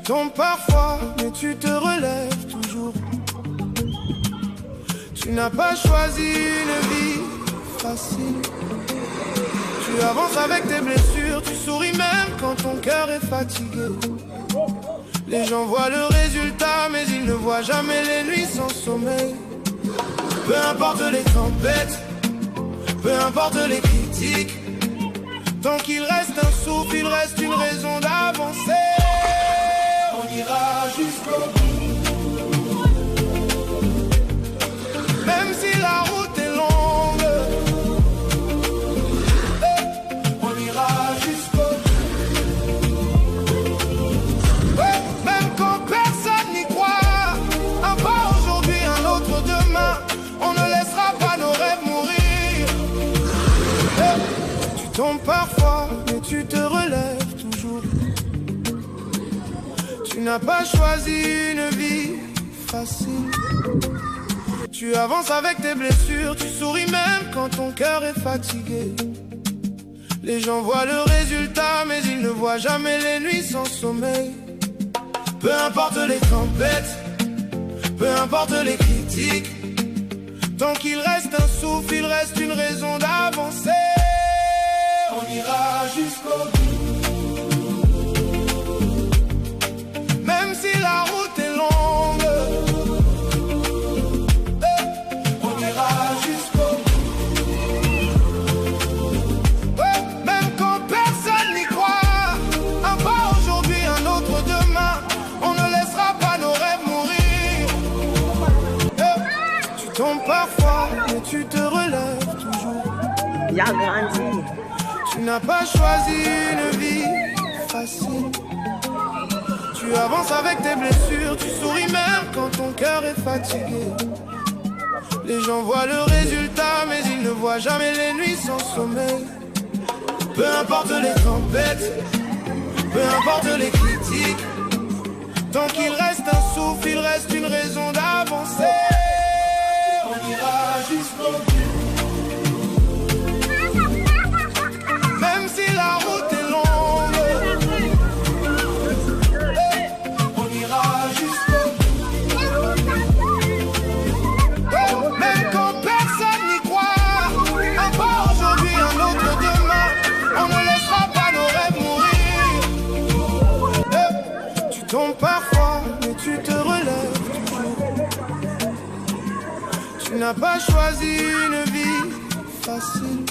tombes parfois, mais tu te relèves toujours. Tu n'as pas choisi une vie facile. Tu avances avec tes blessures, tu souris même quand ton cœur est fatigué. Les gens voient le résultat, mais ils ne voient jamais les nuits sans sommeil. Peu importe les tempêtes, peu importe les critiques, tant qu'il reste un souffle, il reste une raison d'avancer. On ira jusqu'au bout, même si la route est longue. On ira jusqu'au bout, même quand personne n'y croit. Un pas aujourd'hui, un autre demain. On ne laissera pas nos rêves mourir. Tu tombes parfois, mais tu te relèves toujours. Tu n'as pas choisi une vie facile. Tu avances avec tes blessures, tu souris même quand ton cœur est fatigué. Les gens voient le résultat, mais ils ne voient jamais les nuits sans sommeil. Peu importe les tempêtes, peu importe les critiques, tant qu'il reste un souffle, il reste une raison d'avancer. On ira jusqu'au bout, même si la route est longue. On ira jusqu'au bout, même quand personne n'y croit. Un pas aujourd'hui, un autre demain. On ne laissera pas nos rêves mourir. Tu tombes parfois, mais tu te relèves toujours. Y'a grandi. Tu n'as pas choisi une vie facile. Tu avances avec tes blessures, tu souris même quand ton cœur est fatigué. Les gens voient le résultat, mais ils ne voient jamais les nuits sans sommeil. Peu importe les tempêtes, peu importe les critiques, tant qu'il reste un souffle, il reste une raison d'avancer. On ira jusqu'au bout, même si la route est longue. On ira jusqu'au bout, même quand personne n'y croit. Un pas aujourd'hui, un autre demain. On ne laissera pas nos rêves mourir. Tu tombes parfois, mais tu te relèves toujours. Tu n'as pas choisi une vie facile.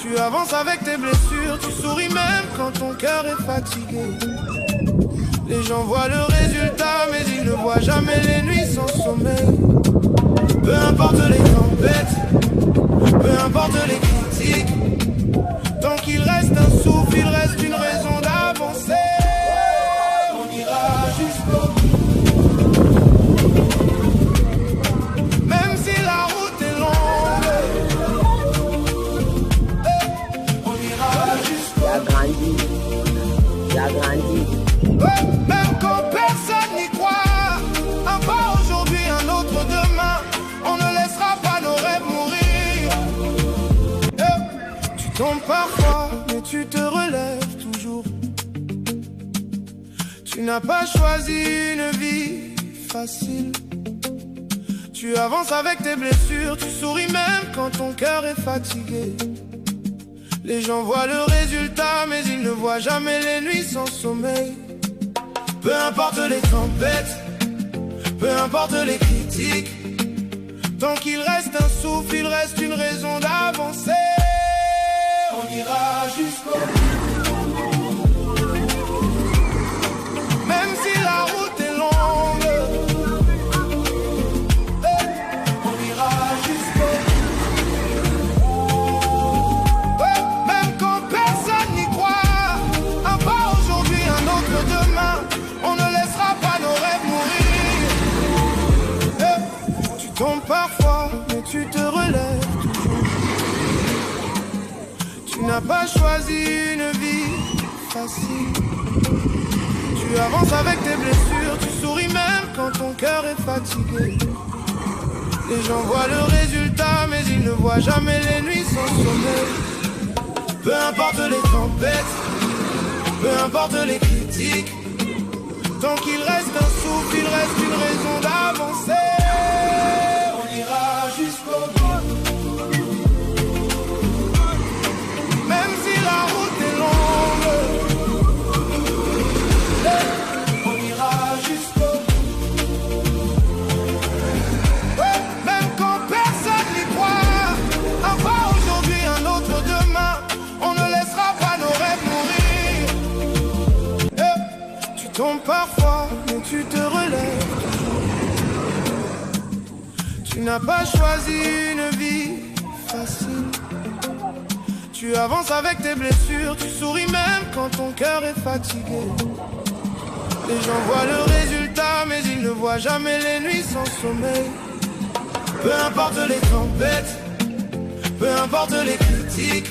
Tu avances avec tes blessures, tu souris même quand ton cœur est fatigué. Les gens voient le résultat, mais ils ne voient jamais les nuits sans sommeil. Peu importe les tempêtes, peu importe les critiques, tant qu'il reste un souffle, il reste une raison d'avancer. On ira jusqu'au bout, même si la route est longue. On ira jusqu'au Y'a grandi. Y'a grandi. bout, même quand personne n'y croit. Un pas aujourd'hui, un autre demain. On ne laissera pas nos rêves mourir. Tu tombes parfois, mais tu te relèves toujours. Tu n'as pas choisi une vie facile. Tu avances avec tes blessures, tu souris même quand ton cœur est fatigué. Les gens voient le résultat, mais ils ne voient jamais les nuits sans sommeil. Peu importe les tempêtes, peu importe les critiques, tant qu'il reste un souffle, il reste une raison d'avancer. On ira jusqu'au bout, même si la route est longue. On ira jusqu'au bout, même quand personne n'y croit. Un pas aujourd'hui, un autre demain. On ne laissera pas nos rêves mourir. Tu tombes parfois, mais tu te relèves toujours. Tu n'as pas choisi une vie facile. Tu avances avec tes blessures, tu souris même quand ton cœur est fatigué. Les gens voient le résultat, mais ils ne voient jamais les nuits sans sommeil. Peu importe les tempêtes, peu importe les critiques, Tant qu'il reste un souffle, il reste une raison d'avancer. On ira jusqu'au bout. Même si la route est longue, on ira jusqu'au bout. Ouais, même quand personne n'y croit, un pas aujourd'hui, un autre demain, on ne laissera pas nos rêves mourir. Tu tombes parfois, mais tu te relèves. Tu n'as pas choisi une vie facile. Tu avances avec tes blessures, tu souris même quand ton cœur est fatigué. Les gens voient le résultat, mais ils ne voient jamais les nuits sans sommeil. Peu importe les tempêtes, peu importe les critiques,